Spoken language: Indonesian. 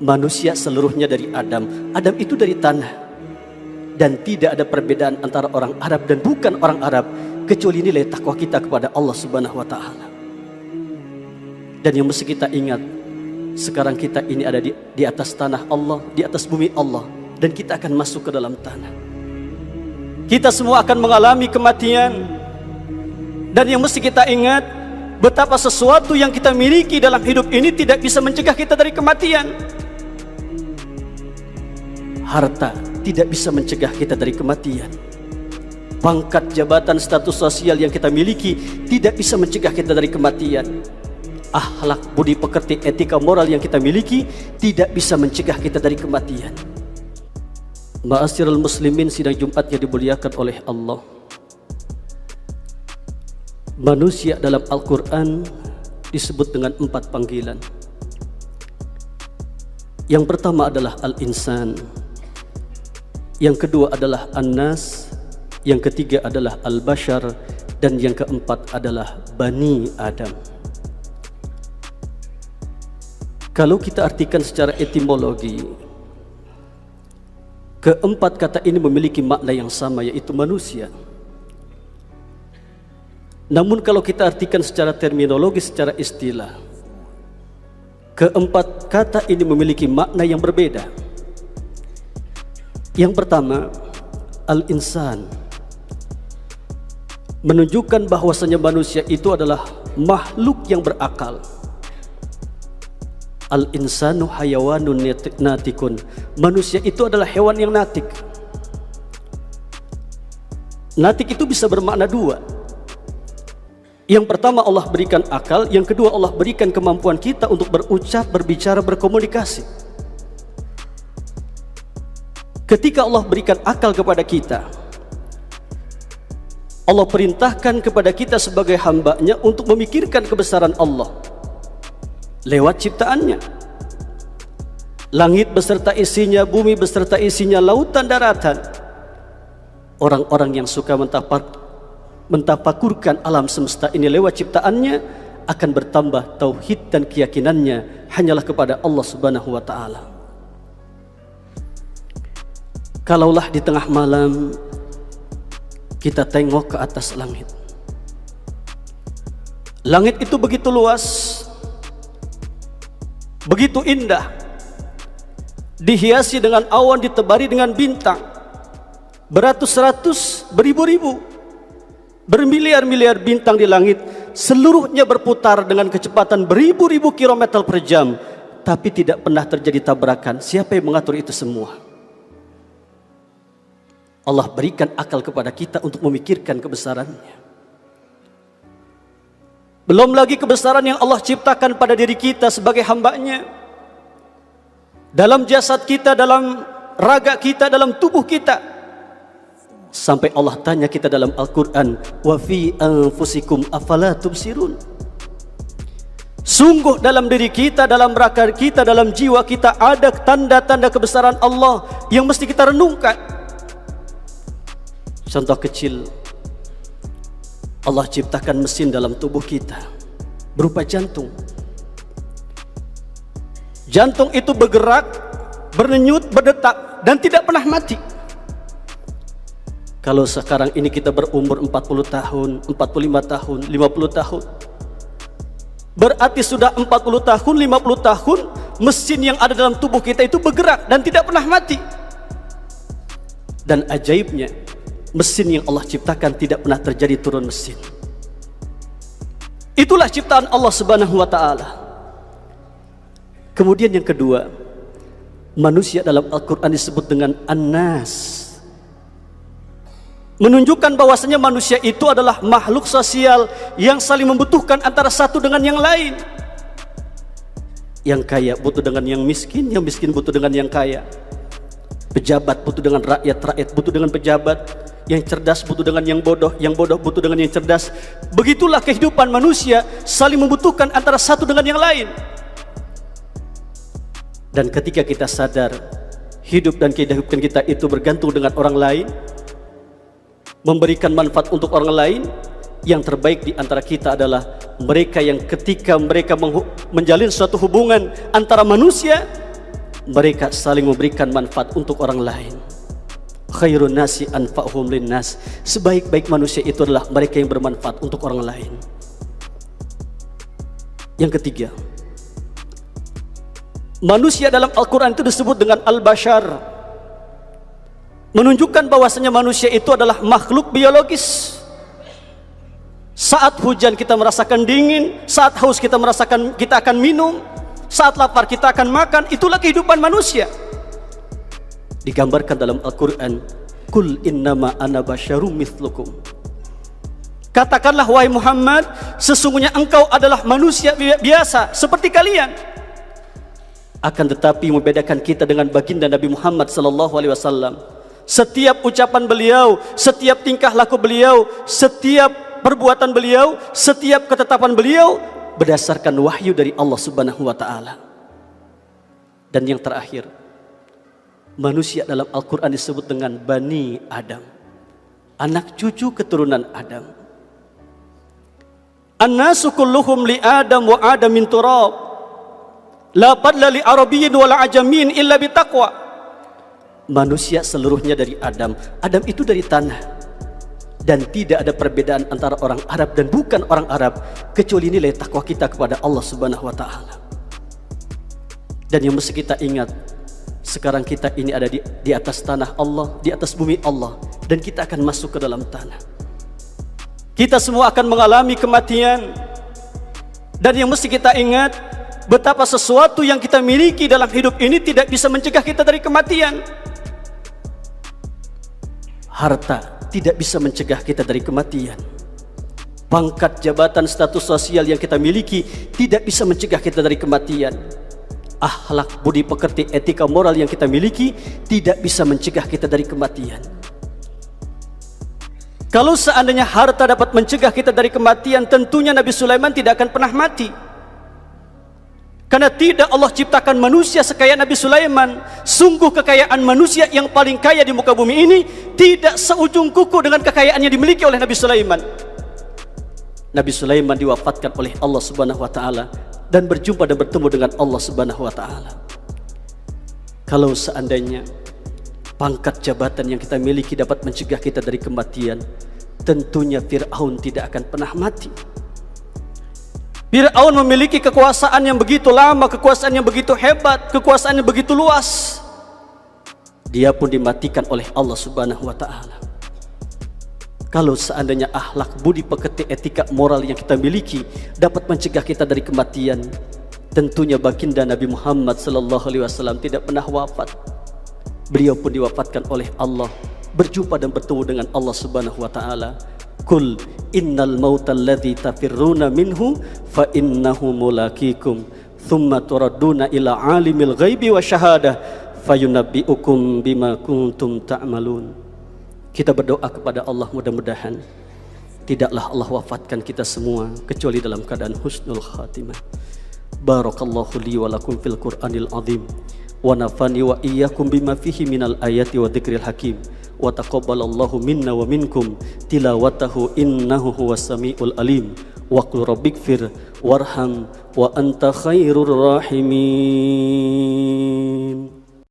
Manusia seluruhnya dari Adam. Adam itu dari tanah. Dan tidak ada perbedaan antara orang Arab dan bukan orang Arab, kecuali nilai takwa kita kepada Allah Subhanahu wa Ta'ala. Dan yang mesti kita ingat, sekarang kita ini ada di atas tanah Allah, di atas bumi Allah, dan kita akan masuk ke dalam tanah. Kita semua akan mengalami kematian. Dan yang mesti kita ingat, betapa sesuatu yang kita miliki dalam hidup ini tidak bisa mencegah kita dari kematian. Harta tidak bisa mencegah kita dari kematian. Pangkat, jabatan, status sosial yang kita miliki tidak bisa mencegah kita dari kematian. Akhlak, budi pekerti, etika moral yang kita miliki tidak bisa mencegah kita dari kematian. Ma'asyiral muslimin, sidang Jumat yang dimuliakan oleh Allah. Manusia dalam Al-Quran disebut dengan 4 panggilan. Yang pertama adalah Al-Insan, yang kedua adalah An-Nas, yang ketiga adalah Al-Bashar, dan yang keempat adalah Bani Adam. Kalau kita artikan secara etimologi, keempat kata ini memiliki makna yang sama, yaitu manusia. Namun kalau kita artikan secara terminologi, secara istilah, keempat kata ini memiliki makna yang berbeda. Yang pertama, Al-Insan, menunjukkan bahwasanya manusia itu adalah makhluk yang berakal. Al-insanu hayawanun natikun, manusia itu adalah hewan yang natik. Natik itu bisa bermakna dua. Yang pertama, Allah berikan akal. Yang kedua, Allah berikan kemampuan kita untuk berucap, berbicara, berkomunikasi. Ketika Allah berikan akal kepada kita, Allah perintahkan kepada kita sebagai hamba-Nya untuk memikirkan kebesaran Allah lewat ciptaannya. Langit beserta isinya, bumi beserta isinya, lautan, daratan. Orang-orang yang suka mentafakurkan alam semesta ini lewat ciptaannya akan bertambah tauhid dan keyakinannya hanyalah kepada Allah Subhanahu wa Ta'ala. Kalaulah di tengah malam kita tengok ke atas langit, langit itu begitu luas, begitu indah, dihiasi dengan awan, ditebari dengan bintang, beratus-ratus, beribu-ribu, bermiliar-miliar bintang di langit, seluruhnya berputar dengan kecepatan beribu-ribu kilometer per jam, tapi tidak pernah terjadi tabrakan. Siapa yang mengatur itu semua? Allah berikan akal kepada kita untuk memikirkan kebesarannya. Belum lagi kebesaran yang Allah ciptakan pada diri kita sebagai hamba-Nya, dalam jasad kita, dalam raga kita, dalam tubuh kita. Sampai Allah tanya kita dalam Al-Quran, wa fi anfusikum afala tubsirun. Sungguh dalam diri kita, dalam raga kita, dalam jiwa kita ada tanda-tanda kebesaran Allah yang mesti kita renungkan. Contoh kecil, Allah ciptakan mesin dalam tubuh kita berupa jantung. Jantung itu bergerak, berdenyut, berdetak, dan tidak pernah mati. Kalau sekarang ini kita berumur 40 tahun, 45 tahun, 50 tahun, berarti sudah 40 tahun, 50 tahun mesin yang ada dalam tubuh kita itu bergerak dan tidak pernah mati. Dan ajaibnya, mesin yang Allah ciptakan tidak pernah terjadi turun mesin. Itulah ciptaan Allah Subhanahu wa Ta'ala. Kemudian yang kedua, manusia dalam Al-Quran disebut dengan An-Nas, menunjukkan bahwasanya manusia itu adalah makhluk sosial yang saling membutuhkan antara satu dengan yang lain. Yang kaya butuh dengan yang miskin butuh dengan yang kaya. Pejabat butuh dengan rakyat, rakyat butuh dengan pejabat. Yang cerdas butuh dengan yang bodoh butuh dengan yang cerdas. Begitulah kehidupan manusia, saling membutuhkan antara satu dengan yang lain. Dan ketika kita sadar hidup dan kehidupan kita itu bergantung dengan orang lain, memberikan manfaat untuk orang lain, yang terbaik di antara kita adalah mereka yang ketika mereka menjalin suatu hubungan antara manusia, mereka saling memberikan manfaat untuk orang lain. Khairun nasi anfa'uhum linnas, sebaik-baik manusia itu adalah mereka yang bermanfaat untuk orang lain. Yang ketiga, manusia dalam Al-Quran itu disebut dengan al-bashar, menunjukkan bahwasanya manusia itu adalah makhluk biologis. Saat hujan kita merasakan dingin, saat haus kita merasakan kita akan minum, saat lapar kita akan makan. Itulah kehidupan manusia. Digambarkan dalam Al-Quran, Kul innama ana basyarum mithlukum. Katakanlah wahai Muhammad, sesungguhnya engkau adalah manusia biasa seperti kalian. Akan tetapi membedakan kita dengan baginda Nabi Muhammad SAW, setiap ucapan beliau, setiap tingkah laku beliau, setiap perbuatan beliau, setiap ketetapan beliau berdasarkan wahyu dari Allah Subhanahu wa taala. Dan yang terakhir, manusia dalam Al-Quran disebut dengan Bani Adam, anak cucu keturunan Adam. An-nasu kulluhum li Adam wa Adam min turab, la fadla li arabiyyin wala ajamin illa bitaqwa. Manusia seluruhnya dari Adam. Adam itu dari tanah. Dan tidak ada perbedaan antara orang Arab dan bukan orang Arab kecuali nilai takwa kita kepada Allah Subhanahu wa taala. Dan yang mesti kita ingat, sekarang kita ini ada di atas tanah Allah, di atas bumi Allah, dan kita akan masuk ke dalam tanah. Kita semua akan mengalami kematian. Dan yang mesti kita ingat, betapa sesuatu yang kita miliki dalam hidup ini tidak bisa mencegah kita dari kematian. Harta tidak bisa mencegah kita dari kematian. Pangkat, jabatan, status sosial yang kita miliki tidak bisa mencegah kita dari kematian. Akhlak, budi pekerti, etika, moral yang kita miliki tidak bisa mencegah kita dari kematian. Kalau seandainya harta dapat mencegah kita dari kematian, tentunya Nabi Sulaiman tidak akan pernah mati. Karena tidak Allah ciptakan manusia sekaya Nabi Sulaiman. Sungguh kekayaan manusia yang paling kaya di muka bumi ini tidak seujung kuku dengan kekayaan yang dimiliki oleh Nabi Sulaiman. Nabi Sulaiman diwafatkan oleh Allah Subhanahu wa taala dan berjumpa dan bertemu dengan Allah Subhanahu wa taala. Kalau seandainya pangkat jabatan yang kita miliki dapat mencegah kita dari kematian, tentunya Fir'aun tidak akan pernah mati. Fir'aun memiliki kekuasaan yang begitu lama, kekuasaan yang begitu hebat, kekuasaan yang begitu luas. Dia pun dimatikan oleh Allah Subhanahu wa taala. Kalau seandainya akhlak, budi pekerti, etika, moral yang kita miliki dapat mencegah kita dari kematian, tentunya baginda Nabi Muhammad SAW tidak pernah wafat. Beliau pun diwafatkan oleh Allah, berjumpa dan bertemu dengan Allah Subhanahu wa taala. Kul innal mauta alladhi tafirruna minhu fa innahu mulaqikum thumma turadduna ila alimil ghaibi wa syahadah fayunabbi'ukum bima kuntum ta'malun. Kita berdoa kepada Allah, mudah-mudahan tidaklah Allah wafatkan kita semua kecuali dalam keadaan husnul khatimah. Barakallahu li wa lakum fil Qur'anil azim wa nafani wa iyyakum bima fihi minal ayati wa dzikril hakim. Wa taqabbalallahu minna wa minkum tilawatahu innahu huwas samiul alim. Wa qul rabbighfir warham wa anta khairur rahimin.